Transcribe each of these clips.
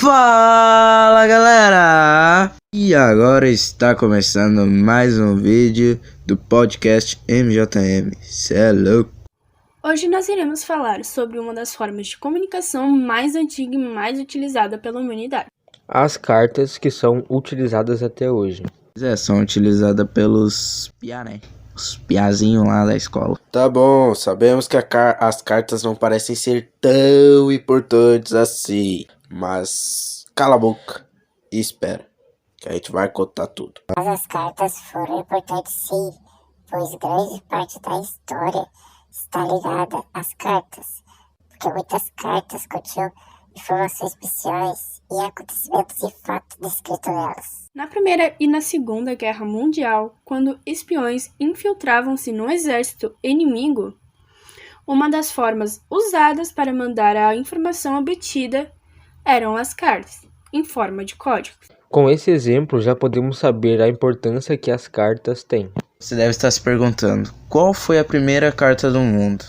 Fala galera! E agora está começando mais um vídeo do podcast MJM. Cê é louco! Hoje nós iremos falar sobre uma das formas de comunicação mais antiga e mais utilizada pela humanidade. As cartas que são utilizadas até hoje. São utilizadas pelos piá, né? Os piazinhos lá da escola. Tá bom, sabemos que as cartas não parecem ser tão importantes assim, mas cala a boca e espera, que a gente vai contar tudo. Mas as cartas foram importantes sim, pois grande parte da história está ligada às cartas, porque muitas cartas continham informações pessoais e acontecimentos de fato descritos nelas. Na Primeira e na Segunda Guerra Mundial, quando espiões infiltravam-se no exército inimigo, uma das formas usadas para mandar a informação obtida eram as cartas, em forma de código. Com esse exemplo, já podemos saber a importância que as cartas têm. Você deve estar se perguntando, qual foi a primeira carta do mundo?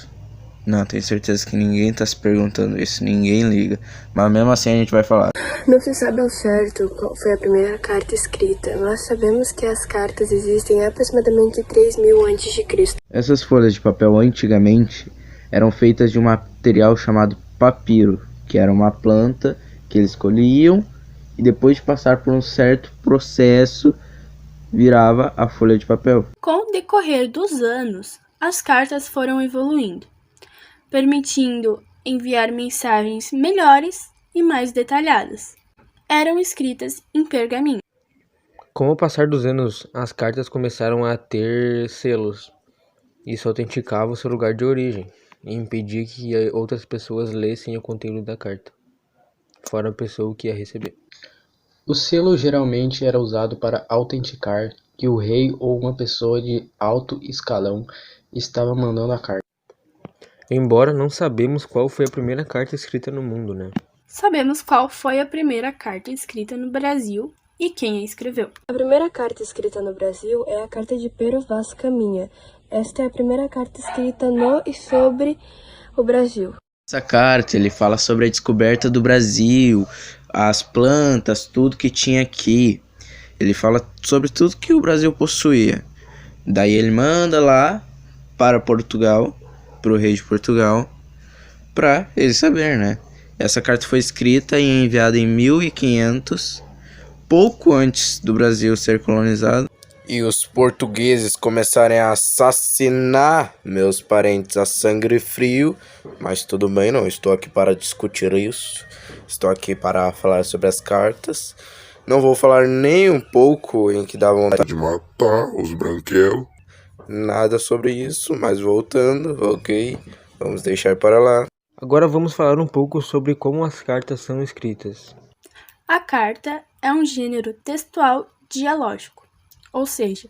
Não, tenho certeza que ninguém está se perguntando isso, ninguém liga. Mas mesmo assim a gente vai falar. Não se sabe ao certo qual foi a primeira carta escrita, mas sabemos que as cartas existem há aproximadamente 3.000 a.C. Essas folhas de papel antigamente eram feitas de um material chamado papiro, que era uma planta que eles colhiam e depois de passar por um certo processo virava a folha de papel. Com o decorrer dos anos, as cartas foram evoluindo, permitindo enviar mensagens melhores e mais detalhadas. Eram escritas em pergaminho. Com o passar dos anos, as cartas começaram a ter selos. Isso autenticava o seu lugar de origem e impedia que outras pessoas lessem o conteúdo da carta, fora a pessoa que ia receber. O selo geralmente era usado para autenticar que o rei ou uma pessoa de alto escalão estava mandando a carta. Embora não sabemos qual foi a primeira carta escrita no mundo, né? Sabemos qual foi a primeira carta escrita no Brasil e quem a escreveu. A primeira carta escrita no Brasil é a carta de Pero Vaz Caminha. Esta é a primeira carta escrita no e sobre o Brasil. Essa carta ele fala sobre a descoberta do Brasil, as plantas, tudo que tinha aqui. Ele fala sobre tudo que o Brasil possuía. Daí ele manda lá para Portugal, para o rei de Portugal, para ele saber, né? Essa carta foi escrita e enviada em 1500, pouco antes do Brasil ser colonizado. E os portugueses começarem a assassinar meus parentes a sangue frio, mas tudo bem, não estou aqui para discutir isso. Estou aqui para falar sobre as cartas. Não vou falar nem um pouco em que dá vontade de matar os branquelos. Nada sobre isso, mas voltando, ok? Vamos deixar para lá. Agora vamos falar um pouco sobre como as cartas são escritas. A carta é um gênero textual dialógico, ou seja,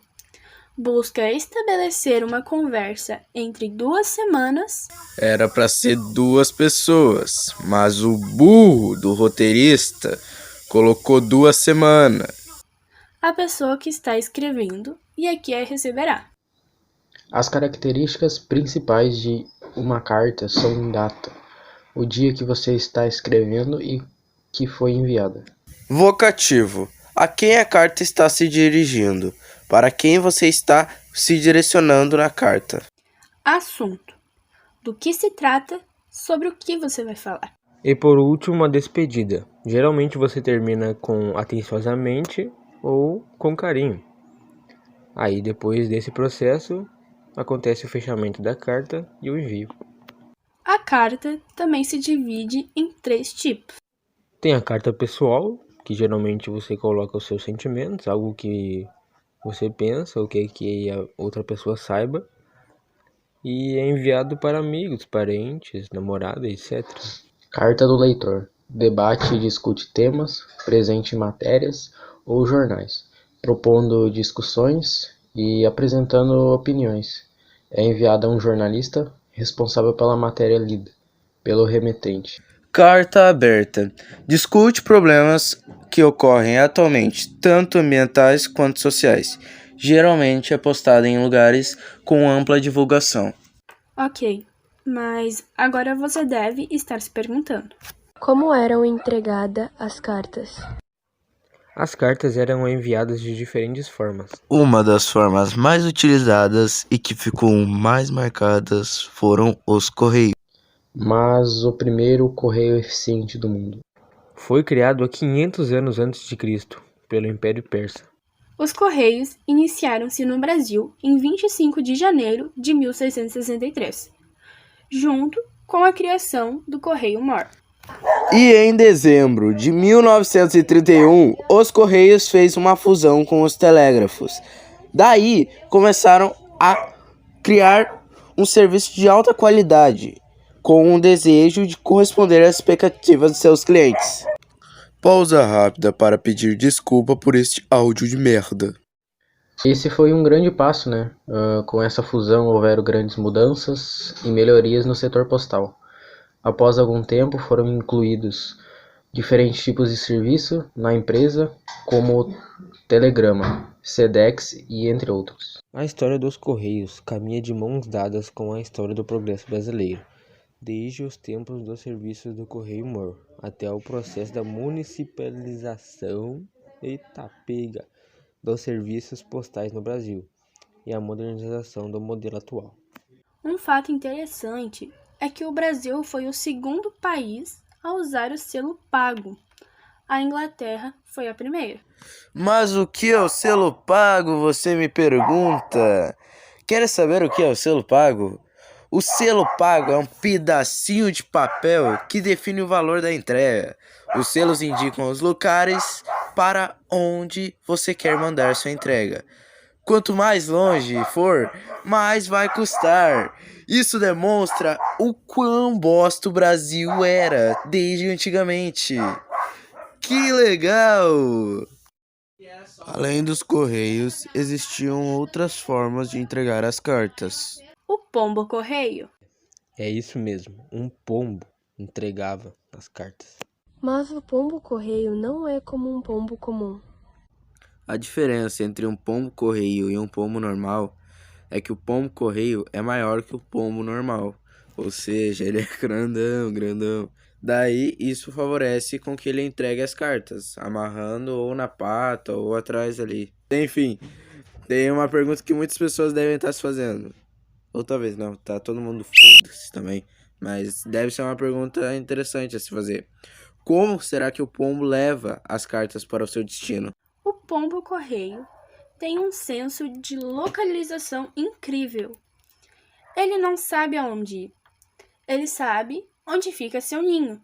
busca estabelecer uma conversa entre duas semanas. Era para ser duas pessoas, mas o burro do roteirista colocou 2 semanas. A pessoa que está escrevendo e a que a receberá. As características principais de uma carta são data, o dia que você está escrevendo e que foi enviada. Vocativo. A quem a carta está se dirigindo? Para quem você está se direcionando na carta? Assunto. Do que se trata, sobre o que você vai falar. E por último, a despedida. Geralmente você termina com atenciosamente ou com carinho. Aí depois desse processo, acontece o fechamento da carta e o envio. A carta também se divide em 3 tipos. Tem a carta pessoal, que geralmente você coloca os seus sentimentos, algo que você pensa ou quer que a outra pessoa saiba. E é enviado para amigos, parentes, namorada, etc. Carta do leitor. Debate e discute temas, presente em matérias ou jornais, propondo discussões e apresentando opiniões. É enviada a um jornalista responsável pela matéria lida, pelo remetente. Carta aberta. Discute problemas que ocorrem atualmente, tanto ambientais quanto sociais. Geralmente é postada em lugares com ampla divulgação. Ok, mas agora você deve estar se perguntando: Como eram entregadas as cartas? As cartas eram enviadas de diferentes formas. Uma das formas mais utilizadas e que ficou mais marcadas foram os correios. Mas o primeiro correio eficiente do mundo. Foi criado há 500 anos antes de Cristo, pelo Império Persa. Os Correios iniciaram-se no Brasil em 25 de janeiro de 1663, junto com a criação do Correio Mor. E em dezembro de 1931, os Correios fez uma fusão com os telégrafos. Daí começaram a criar um serviço de alta qualidade, com o desejo de corresponder às expectativas de seus clientes. Pausa rápida para pedir desculpa por este áudio de merda. Esse foi um grande passo, né? Com essa fusão houveram grandes mudanças e melhorias no setor postal. Após algum tempo foram incluídos diferentes tipos de serviço na empresa, como telegrama, Sedex e entre outros. A história dos Correios caminha de mãos dadas com a história do progresso brasileiro, desde os tempos dos serviços do Correio Mor até o processo da municipalização dos serviços postais no Brasil e a modernização do modelo atual. Um fato interessante é que o Brasil foi o segundo país a usar o selo pago. A Inglaterra foi a primeira. Mas o que é o selo pago, você me pergunta? Quer saber o que é o selo pago? O selo pago é um pedacinho de papel que define o valor da entrega. Os selos indicam os locais para onde você quer mandar sua entrega. Quanto mais longe for, mais vai custar. Isso demonstra o quão bosta o Brasil era desde antigamente. Que legal! Além dos correios, existiam outras formas de entregar as cartas. O pombo-correio. É isso mesmo, um pombo entregava as cartas. Mas o pombo-correio não é como um pombo comum. A diferença entre um pombo-correio e um pombo normal é que o pombo-correio é maior que o pombo normal. Ou seja, ele é grandão. Daí, isso favorece com que ele entregue as cartas, amarrando ou na pata ou atrás ali. Enfim, tem uma pergunta que muitas pessoas devem estar se fazendo. Ou talvez não, tá todo mundo foda-se também. Mas deve ser uma pergunta interessante a se fazer. Como será que o pombo leva as cartas para o seu destino? O pombo-correio tem um senso de localização incrível. Ele não sabe aonde ir. Ele sabe onde fica seu ninho,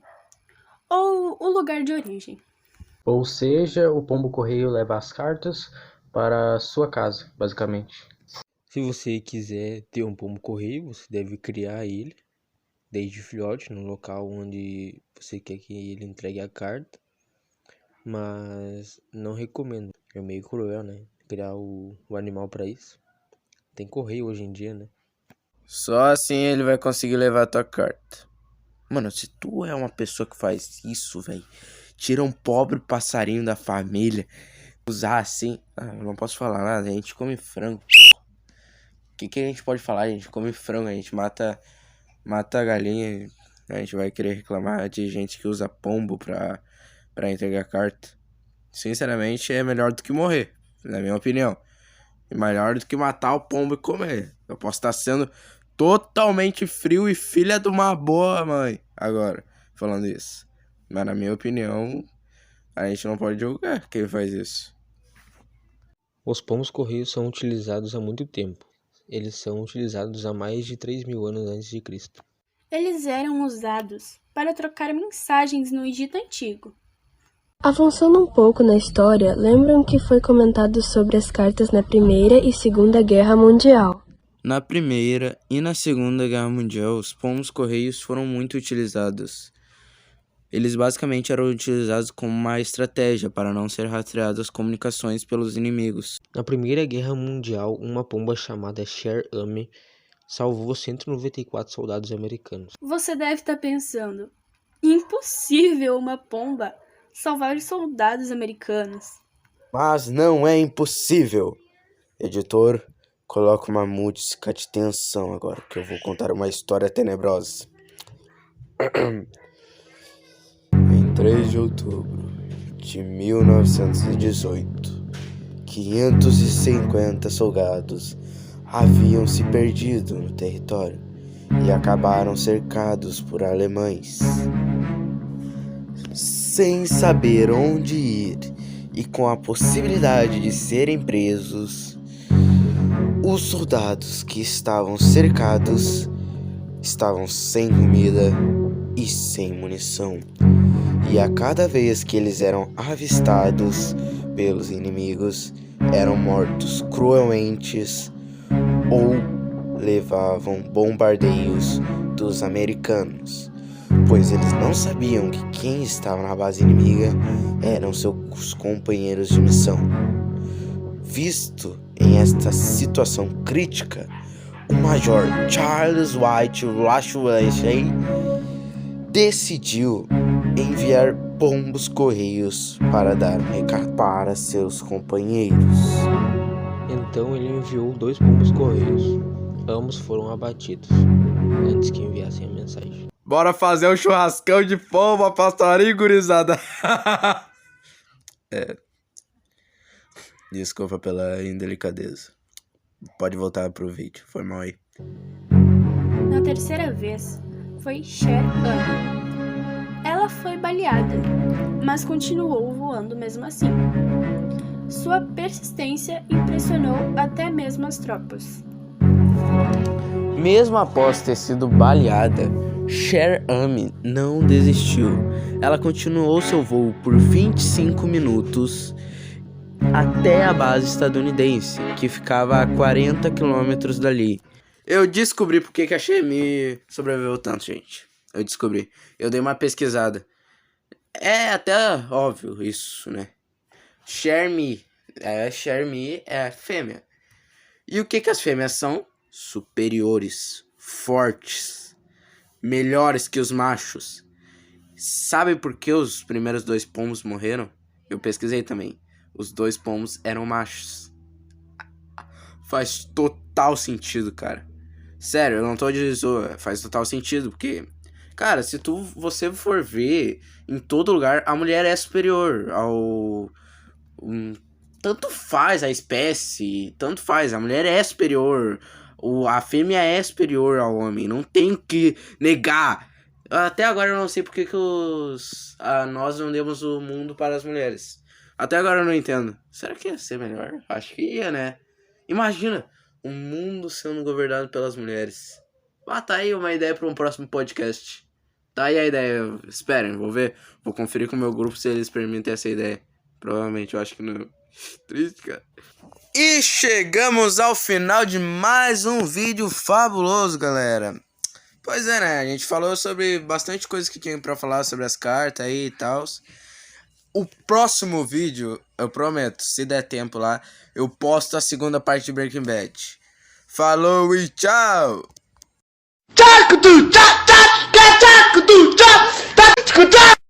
ou o lugar de origem. Ou seja, o pombo-correio leva as cartas para a sua casa, basicamente. Se você quiser ter um pombo-correio, você deve criar ele desde filhote no local onde você quer que ele entregue a carta. Mas não recomendo, é meio cruel, né? Criar o animal para isso. Tem correio hoje em dia, né? Só assim ele vai conseguir levar a tua carta. Mano, se tu é uma pessoa que faz isso, velho, tira um pobre passarinho da família, usar assim... eu não posso falar nada, a gente come frango. O que a gente pode falar? A gente come frango, a gente mata a galinha, a gente vai querer reclamar de gente que usa pombo pra entregar carta. Sinceramente, é melhor do que morrer, na minha opinião. É melhor do que matar o pombo e comer. Eu posso estar sendo totalmente frio e filha de uma boa mãe agora, falando isso. Mas na minha opinião, a gente não pode julgar quem faz isso. Os pombos-correios são utilizados há muito tempo. Eles são utilizados há mais de 3.000 anos antes de Cristo. Eles eram usados para trocar mensagens no Egito Antigo. Avançando um pouco na história, lembram que foi comentado sobre as cartas na Primeira e Segunda Guerra Mundial. Na Primeira e na Segunda Guerra Mundial, os pombos-correios foram muito utilizados. Eles basicamente eram utilizados como uma estratégia para não ser rastreadas as comunicações pelos inimigos. Na Primeira Guerra Mundial, uma pomba chamada Sher Ame salvou 194 soldados americanos. Você deve estar pensando, impossível uma pomba salvar os soldados americanos. Mas não é impossível. Editor, coloca uma música de tensão agora, que eu vou contar uma história tenebrosa. 3 de outubro de 1918, 550 soldados haviam se perdido no território e acabaram cercados por alemães. Sem saber onde ir e com a possibilidade de serem presos, os soldados que estavam cercados estavam sem comida e sem munição. E a cada vez que eles eram avistados pelos inimigos, eram mortos cruelmente ou levavam bombardeios dos americanos, pois eles não sabiam que quem estava na base inimiga eram seus companheiros de missão. Visto em esta situação crítica, o Major Charles White Lashley decidiu enviar pombos correios para dar um recado para seus companheiros. Então ele enviou 2 pombos correios. Ambos foram abatidos antes que enviassem a mensagem. Bora fazer um churrascão de pomba, pastorinho, gurizada. Desculpa pela indelicadeza. Pode voltar pro vídeo, foi mal aí. Na terceira vez, foi Cher Anne. Ela foi baleada, mas continuou voando mesmo assim. Sua persistência impressionou até mesmo as tropas. Mesmo após ter sido baleada, Cher Anne não desistiu. Ela continuou seu voo por 25 minutos até a base estadunidense, que ficava a 40 quilômetros dali. Eu descobri porque que a Cher sobreviveu tanto, gente. Eu descobri. Eu dei uma pesquisada. É até óbvio isso, né? Cher é fêmea. E o que as fêmeas são? Superiores, fortes, melhores que os machos. Sabe por que os primeiros 2 pombos morreram? Eu pesquisei também. Os 2 pombos eram machos. Faz total sentido, cara. Sério, eu não tô dizendo, faz total sentido, porque, cara, se você for ver em todo lugar, a mulher é superior ao... tanto faz a espécie, tanto faz, a mulher é superior, a fêmea é superior ao homem, não tem que negar. Até agora eu não sei porque que nós não demos o mundo para as mulheres. Até agora eu não entendo. Será que ia ser melhor? Acho que ia, né? Imagina, um mundo sendo governado pelas mulheres. Tá aí uma ideia para um próximo podcast. Tá aí a ideia. Esperem, vou ver. Vou conferir com o meu grupo se eles permitem essa ideia. Provavelmente, eu acho que não. Triste, cara. E chegamos ao final de mais um vídeo fabuloso, galera. Pois é, né? A gente falou sobre bastante coisa que tinha pra falar sobre as cartas aí e tal. O próximo vídeo, eu prometo, se der tempo lá, eu posto a segunda parte de Breaking Bad. Falou e tchau!